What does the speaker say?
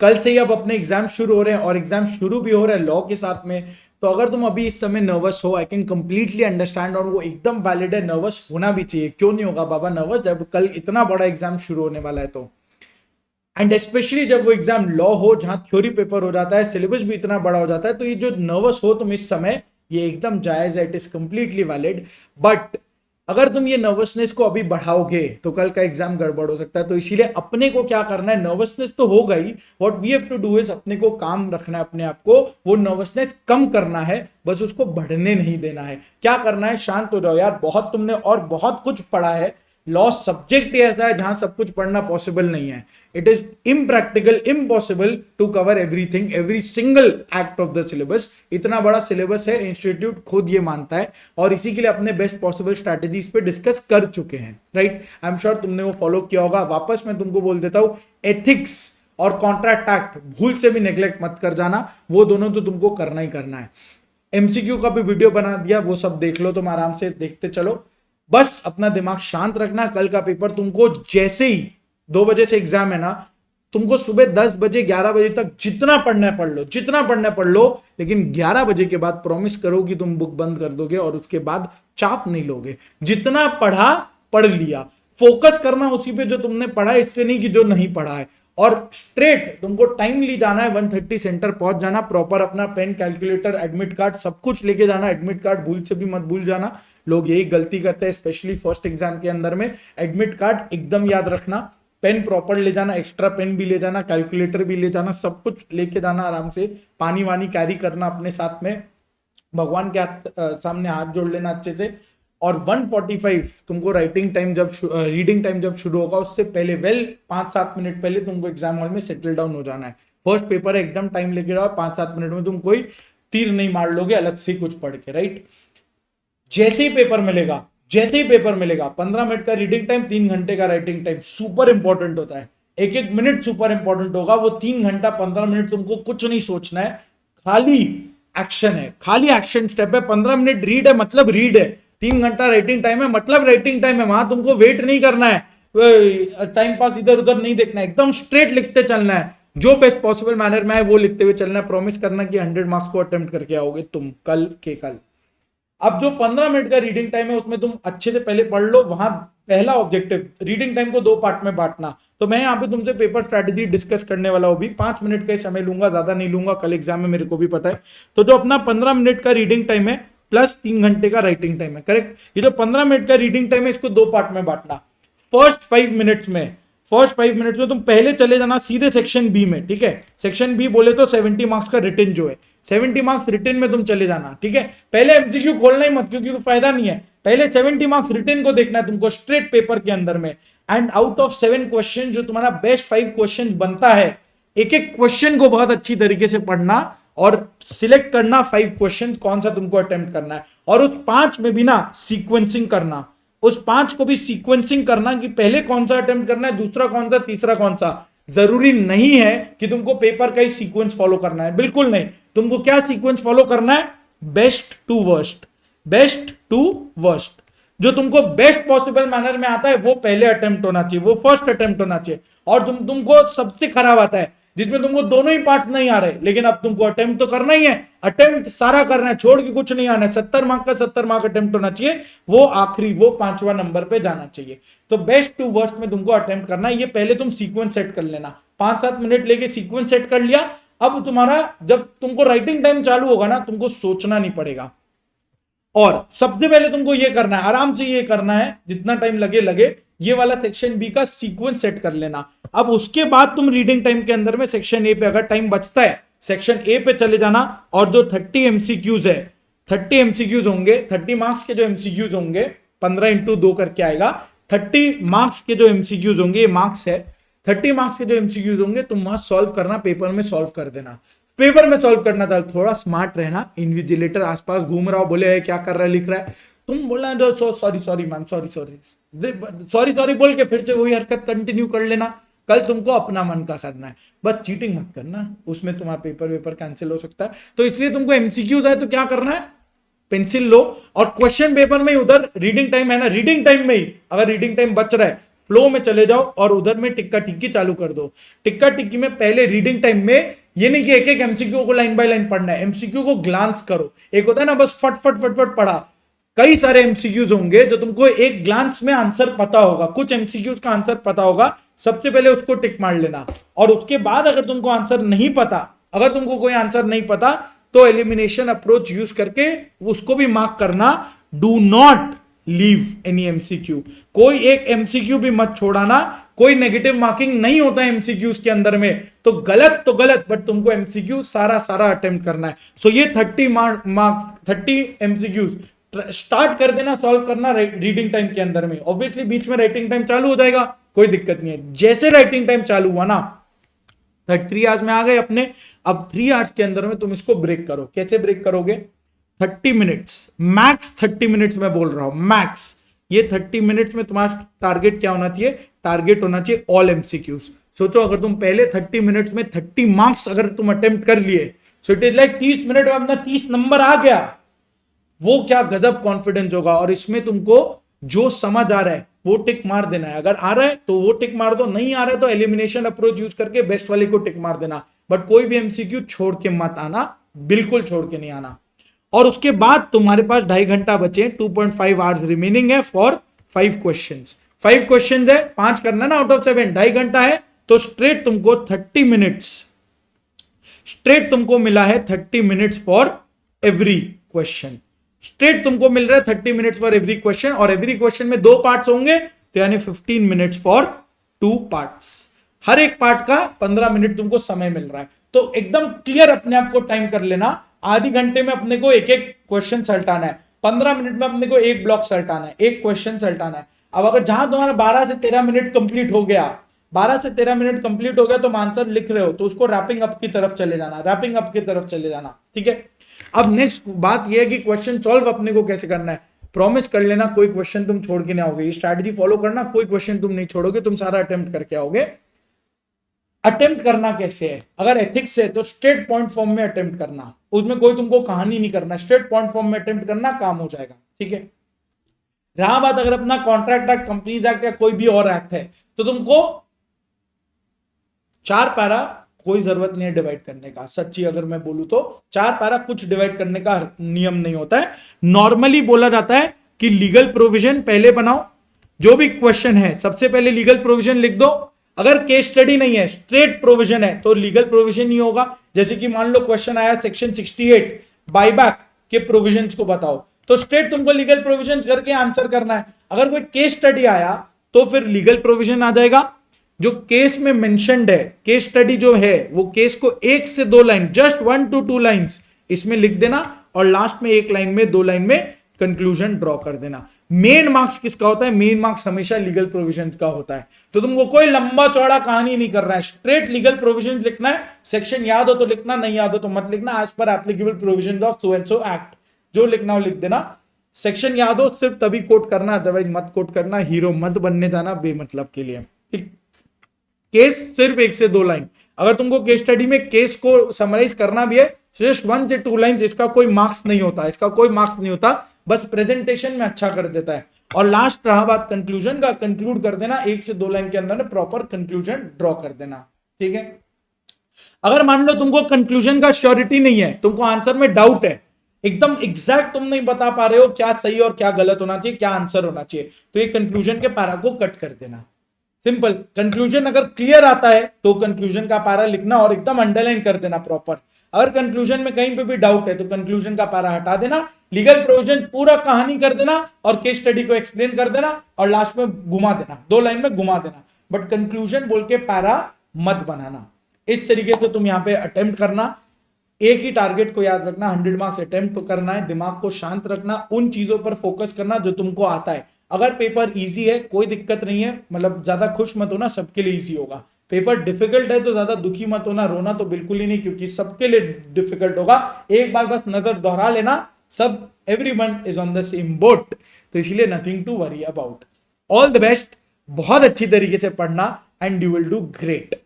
कल से ही अब अपने एग्जाम शुरू हो रहे हैं और एग्जाम शुरू भी हो रहे हैं लॉ के साथ में। तो अगर तुम अभी इस समय नर्वस हो, आई कैन कंप्लीटली अंडरस्टैंड, और वो एकदम वैलिड है, नर्वस होना भी चाहिए, क्यों नहीं होगा बाबा नर्वस जब कल इतना बड़ा एग्जाम शुरू होने वाला है तो। एंड स्पेशली जब वो एग्जाम लॉ हो जहां थ्योरी पेपर हो जाता है, सिलेबस भी इतना बड़ा हो जाता है, तो ये जो नर्वस हो तुम इस समय, ये एकदम जायज है, it is completely valid. But अगर तुम ये नर्वसनेस को अभी बढ़ाओगे तो कल का एग्जाम गड़बड़ हो सकता है। तो इसीलिए अपने को क्या करना है, नर्वसनेस तो हो गई, what we have to do is अपने को काम रखना है, अपने आप को वो नर्वसनेस कम करना है, बस उसको बढ़ने नहीं देना है। क्या करना है, शांत हो जाओ यार, बहुत तुमने और बहुत कुछ पढ़ा है, लॉ सब्जेक्ट ही ऐसा है जहां सब कुछ पढ़ना पॉसिबल नहीं है। It is impractical, impossible to cover everything, every single act of the syllabus. इतना बड़ा सिलेबस है, इंस्टीट्यूट खुद ये मानता है, और इसी के लिए अपने बेस्ट पॉसिबल स्ट्रैटेजीज पे डिस्कस कर चुके हैं, राइट। आई एम श्योर तुमने वो फॉलो किया होगा। वापस मैं तुमको बोल देता हूं, एथिक्स और कॉन्ट्रैक्ट एक्ट भूल से भी नेग्लेक्ट मत कर जाना, वो दोनों तो तुमको करना ही करना है। एमसीक्यू का भी वीडियो बना दिया, वो सब देख लो, तुम आराम से देखते चलो, बस अपना दिमाग शांत रखना। कल का पेपर तुमको जैसे ही 2 बजे से एग्जाम है ना, तुमको सुबह 10 बजे 11 बजे तक जितना पढ़ना है पढ़ लो, जितना पढ़ना है पढ़ लो, लेकिन 11 बजे के बाद प्रॉमिस करो कि तुम बुक बंद कर दोगे और उसके बाद चाप नहीं लोगे। जितना पढ़ा पढ़ लिया, फोकस करना उसी पे जो तुमने पढ़ा है, इससे नहीं कि जो नहीं पढ़ा है। और स्ट्रेट तुमको टाइमली जाना है, 1:30 सेंटर पहुंच जाना, प्रॉपर अपना पेन, कैलकुलेटर, एडमिट कार्ड सब कुछ लेके जाना। एडमिट कार्ड भूल से भी मत भूल जाना, लोग यही गलती करते हैं स्पेशली फर्स्ट एग्जाम के अंदर में। एडमिट कार्ड एकदम याद रखना, पेन प्रॉपर ले जाना, एक्स्ट्रा पेन भी ले जाना, कैलकुलेटर भी ले जाना, सब कुछ लेके जाना आराम से। पानी वानी कैरी करना अपने साथ में, भगवान के सामने हाथ जोड़ लेना अच्छे से। और 1:45 तुमको राइटिंग टाइम जब रीडिंग टाइम जब शुरू होगा उससे पहले 5-7 मिनट पहले तुमको एग्जाम हॉल में सेटल डाउन हो जाना है। फर्स्ट पेपर है, एकदम टाइम लेके रहो, 5-7 मिनट में तुम कोई तीर नहीं मार लोगे अलग से कुछ पढ़ के, राइट। जैसे ही पेपर मिलेगा, जैसे ही पेपर मिलेगा, 15 मिनट का रीडिंग टाइम, 3 घंटे का राइटिंग टाइम सुपर इंपॉर्टेंट होता है। एक एक मिनट सुपर इंपॉर्टेंट होगा। वो 3 घंटा 15 मिनट तुमको कुछ नहीं सोचना है, खाली एक्शन है, खाली एक्शन स्टेप है। 15 मिनट रीड है मतलब रीड है, 3 घंटा राइटिंग टाइम है मतलब राइटिंग टाइम है। वहां तुमको वेट नहीं करना है, टाइम पास इधर उधर नहीं देखना है, एकदम स्ट्रेट लिखते चलना है, जो बेस्ट पॉसिबल मैनर में है वो लिखते हुए चलना है। प्रॉमिस करना कि 100 मार्क्स को अटेम्प्ट करके आओगे तुम कल के कल। अब जो 15 मिनट का रीडिंग टाइम है उसमें तुम अच्छे से पहले पढ़ लो। वहां पहला ऑब्जेक्टिव, रीडिंग टाइम को 2 पार्ट में बांटना। तो मैं यहाँ पे तुमसे पेपर स्ट्रैटेजी डिस्कस करने वाला हूँ भी, 5 मिनट का समय लूंगा, ज्यादा नहीं लूंगा, कल एग्जाम में मेरे को भी पता है। तो जो अपना 15 मिनट का रीडिंग टाइम है प्लस 3 घंटे का राइटिंग टाइम है, करेक्ट। ये जो 15 मिनट का रीडिंग टाइम है इसको 2 पार्ट में बांटना। फर्स्ट 5 मिनट्स में तुम पहले चले जाना सीधे सेक्शन बी में, ठीक है। सेक्शन बी बोले तो 70 मार्क्स का रिटन जो है, 70 मार्क्स रिटन में तुम चले जाना, ठीक है। पहले एमसीक्यू खोलना ही मत, क्योंकि फायदा नहीं है। पहले 70 मार्क्स रिटन को देखना है तुमको स्ट्रेट पेपर के अंदर में। एंड आउट ऑफ 7 क्वेश्चन जो तुम्हारा बेस्ट 5 क्वेश्चन बनता है, एक एक क्वेश्चन को बहुत अच्छी तरीके से पढ़ना और सिलेक्ट करना 5 क्वेश्चन कौन सा तुमको अटेम्प्ट करना है। और उस 5 में भी ना सीक्वेंसिंग करना, उस 5 को भी सीक्वेंसिंग करना कि पहले कौन सा अटेम्प्ट करना है, दूसरा कौन सा, तीसरा कौन सा। जरूरी नहीं है कि तुमको पेपर का ही सीक्वेंस फॉलो करना है, बिल्कुल नहीं। तुमको क्या सीक्वेंस फॉलो करना है, best to worst, best to worst. जो तुमको बेस्ट पॉसिबल मैनर में आता है वो पहले अटेम्प्ट होना चाहिए, वो फर्स्ट अटेम्प्ट होना चाहिए। और तुमको सबसे खराब आता है जिसमें तुमको दोनों ही पार्ट्स नहीं आ रहे, लेकिन अब तुमको अटेम्प्ट तो करना ही है, अटेम्प्ट सारा करना है, छोड़ के कुछ नहीं आना है। 70 मार्क का 70 मार्क अटेम्प्ट होना चाहिए, वो आखिरी, वो 5वां नंबर पे जाना चाहिए। तो बेस्ट टू वर्स्ट में तुमको अटेम्प्ट करना है, ये पहले तुम सीक्वेंस सेट कर लेना। 5-7 मिनट लेके सीक्वेंस सेट कर लिया। अब तुम्हारा जब तुमको राइटिंग टाइम चालू होगा ना, तुमको सोचना नहीं पड़ेगा। और सबसे पहले तुमको ये करना है, आराम से ये करना है, जितना टाइम लगे लगे, ये वाला सेक्शन बी का सीक्वेंस सेट कर लेना। अब उसके बाद तुम रीडिंग टाइम के अंदर में सेक्शन ए पे अगर टाइम बचता है, सेक्शन ए पे चले जाना। और जो 30 एमसीक्यूज है, 30 एमसीक्यूज होंगे, 30 मार्क्स के जो एमसीक्यूज होंगे, 15 इंटू 2 करके आएगा। 30 मार्क्स के जो एमसीक्यूज होंगे, ये मार्क्स है, 30 मार्क्स के जो एमसीक्यूज होंगे तुम वहां सॉल्व करना, पेपर में सॉल्व कर देना। पेपर में सॉल्व करना था, थोड़ा स्मार्ट रहना। इन्विजिलेटर आसपास घूम रहा हो, बोले क्या कर रहा है, लिख रहा है, तुम बोलना जो सॉरी मैम, सॉरी बोल के फिर से वही हरकत कंटिन्यू कर लेना। कल तुमको अपना मन का करना है, बस चीटिंग मत करना, उसमें तुम्हारा पेपर कैंसिल हो सकता है। तो इसलिए तुमको एमसीक्यूज है तो क्या करना है, पेंसिल लो और क्वेश्चन पेपर में उधर रीडिंग टाइम है ना, रीडिंग टाइम में ही अगर रीडिंग टाइम बच रहा है फ्लो में चले जाओ और उधर में टिक्का टिक्की चालू कर दो। टिक्का टिक्की में पहले रीडिंग टाइम में ये नहीं कि एक एक एमसीक्यू को लाइन बाय लाइन पढ़ना है, एमसीक्यू को ग्लांस करो। एक होता है ना बस फट फट फट फट पढ़ा, कई सारे एमसीक्यूज होंगे जो तुमको एक ग्लांस में आंसर पता होगा, कुछ एमसीक्यूज का आंसर पता होगा, सबसे पहले उसको टिक मार लेना। और उसके बाद अगर तुमको आंसर नहीं पता, अगर तुमको कोई आंसर नहीं पता तो एलिमिनेशन अप्रोच यूज करके उसको भी मार्क करना। Do not leave any MCQ, कोई एक एमसीक्यू भी मत छोड़ाना। कोई नेगेटिव मार्किंग नहीं होता है एमसीक्यूज के अंदर में, तो गलत, बट तुमको एमसीक्यू सारा अटेम्प्ट करना है। सो ये 30 मार्क्स 30 एमसीक्यूज स्टार्ट कर देना, सॉल्व करना रीडिंग टाइम के अंदर में। ऑब्वियसली बीच में राइटिंग टाइम चालू हो जाएगा, कोई दिक्कत नहीं है। जैसे राइटिंग टाइम चालू हुआ ना, 3 आवर्स में आ गए अपने, अब 3 आवर्स के अंदर में तुम इसको ब्रेक करो। कैसे ब्रेक करोगे? 30 मिनट्स, मैक्स 30 मिनट्स में बोल रहा हूं, मैक्स। ये 30 मिनट्स में तुम्हारा टारगेट क्या होना चाहिए? टारगेट होना चाहिए ऑल एमसीक्यूज। सोचो अगर तुम पहले 30 मिनट्स में 30 मार्क्स अगर तुम अटेम्प्ट कर लिए, so it is like 30 minute में अपना 30 नंबर आ गया। वो क्या गजब कॉन्फिडेंस होगा। और इसमें तुमको जो समझ आ रहा है वो टिक मार देना है। अगर आ रहा है तो वो टिक मार दो, नहीं आ रहा है तो एलिमिनेशन अप्रोच यूज करके बेस्ट वाले को टिक मार देना। बट कोई भी एमसीक्यू छोड़ के मत आना, बिल्कुल छोड़ के नहीं आना। और उसके बाद तुम्हारे पास 2.5 घंटा बचे, 2.5 आवर्स रिमेनिंग है फॉर 5 क्वेश्चंस। 5 क्वेश्चंस है, 5 करना ना आउट ऑफ 7, 2.5 घंटा है, तो स्ट्रेट तुमको 30 मिनट्स, स्ट्रेट तुमको मिला है 30 minutes for every question. Straight तुमको मिल रहा है 30 मिनट्स फॉर एवरी क्वेश्चन, और एवरी क्वेश्चन में 2 पार्ट्स होंगे, तो यानी 15 मिनट्स फॉर 2 पार्ट्स। हर एक पार्ट का 15 मिनट तुमको समय मिल रहा है। तो एकदम क्लियर अपने आप को टाइम कर लेना। आधे घंटे में अपने को एक एक क्वेश्चन सल्टाना है, 15 मिनट में अपने को एक ब्लॉक सल्टाना है, एक क्वेश्चन सल्टाना है। अब अगर जहां तुम्हारा 12 से 13 मिनट कंप्लीट हो गया, 12 से 13 मिनट कंप्लीट हो गया, तो आंसर लिख रहे हो तो उसको रैपिंग अप की तरफ चले जाना, रैपिंग अप की तरफ चले जाना। ठीक है, अब नेक्स्ट बात यह है कि क्वेश्चन सॉल्व अपने को कैसे करना है। प्रॉमिस कर लेना कोई क्वेश्चन तुम छोड़ के नहीं आओगे। ये स्ट्रैटेजी फॉलो करना, कोई क्वेश्चन तुम नहीं छोड़ोगे, तुम सारा अटेम्प्ट करके आओगे। अटेम्प्ट करना कैसे है? अगर एथिक्स है तो स्ट्रेट पॉइंट फॉर्म में अटेम्प्ट करना, उसमें कोई तुमको कहानी नहीं करना, स्ट्रेट पॉइंट फॉर्म में अटेम्प्ट करना, काम हो जाएगा। ठीक है, रहा बात अगर अपना कॉन्ट्रैक्ट एक्ट, कंपनीज एक्ट या कोई भी और एक्ट है, तो तुमको 4 पैरा, कोई जरूरत नहीं है डिवाइड करने का। सच्ची अगर मैं बोलूं तो 4 पैरा कुछ डिवाइड करने का नियम नहीं होता है। नॉर्मली बोला जाता है कि लीगल प्रोविजन पहले बनाओ, जो भी क्वेश्चन है सबसे पहले लीगल प्रोविजन लिख दो। अगर केस स्टडी नहीं है, स्ट्रेट प्रोविजन है, तो लीगल प्रोविजन नहीं होगा। जैसे कि मान लो क्वेश्चन आया सेक्शन 68 बायबैक के प्रोविजंस को बताओ, तो स्ट्रेट तुमको लीगल प्रोविजन करके आंसर करना है। अगर कोई केस स्टडी आया तो फिर लीगल प्रोविजन आ जाएगा। जो केस में मेंशन्ड है, केस स्टडी जो है, वो केस को 1 से 2 लाइन, जस्ट 1 to 2 लाइंस इसमें लिख देना, और लास्ट में 1 लाइन में 2 लाइन में कंक्लूजन ड्रॉ कर देना। मेन मार्क्स किसका होता है? मेन मार्क्स हमेशा लीगल प्रोविजंस का होता है। तो तुमको कोई लंबा चौड़ा कहानी नहीं करना है, स्ट्रेट लीगल प्रोविजंस लिखना है। सेक्शन याद हो तो लिखना, नहीं याद हो तो मत लिखना। As per applicable provisions of so and so act, जो लिखना हो लिख देना। सेक्शन याद हो सिर्फ तभी कोट करना, अदरवाइज मत कोट करना। हीरो मत बनने जाना बेमतलब के लिए। केस सिर्फ 1 से 2 लाइन। अगर तुमको केस स्टडी में केस को समराइज करना भी है, जस्ट 1 से 2 लाइंस, इसका कोई मार्क्स नहीं होता, इसका कोई मार्क्स नहीं होता, बस प्रेजेंटेशन में अच्छा कर देता है। और लास्ट रहा बात कंक्लूजन का, कंक्लूड कर देना 1 से 2 लाइन के अंदर प्रॉपर कंक्लूजन ड्रॉ कर देना। ठीक है, अगर मान लो तुमको कंक्लूजन का श्योरिटी नहीं है, तुमको आंसर में डाउट है, एकदम एग्जैक्ट तुम नहीं बता पा रहे हो क्या सही और क्या गलत होना चाहिए, क्या आंसर होना चाहिए, तो ये कंक्लूजन के पैरा को कट कर देना। सिंपल। कंक्लूजन अगर क्लियर आता है तो कंक्लूजन का पैरा लिखना और एकदम अंडरलाइन कर देना प्रॉपर। अगर कंक्लूजन में कहीं पे भी डाउट है तो कंक्लूजन का पैरा हटा देना, लीगल प्रोविजन पूरा कहानी कर देना और केस स्टडी को एक्सप्लेन कर देना और लास्ट में घुमा देना, 2 लाइन में घुमा देना, बट कंक्लूजन बोल के पैरा मत बनाना। इस तरीके से तुम यहां पे अटेम्प्ट करना। एक ही टारगेट को याद रखना, 100 मार्क्स अटेम्प्ट करना है। दिमाग को शांत रखना, उन चीजों पर फोकस करना जो तुमको आता है। अगर पेपर इजी है कोई दिक्कत नहीं है, मतलब ज्यादा खुश मत होना, सबके लिए इजी होगा। पेपर डिफिकल्ट है तो ज्यादा दुखी मत होना, रोना तो बिल्कुल ही नहीं, क्योंकि सबके लिए डिफिकल्ट होगा। एक बार बस नजर दोहरा लेना, सब everyone is on the same boat, तो इसलिए nothing to worry about. All the best, बहुत अच्छी तरीके से पढ़ना and you will do great.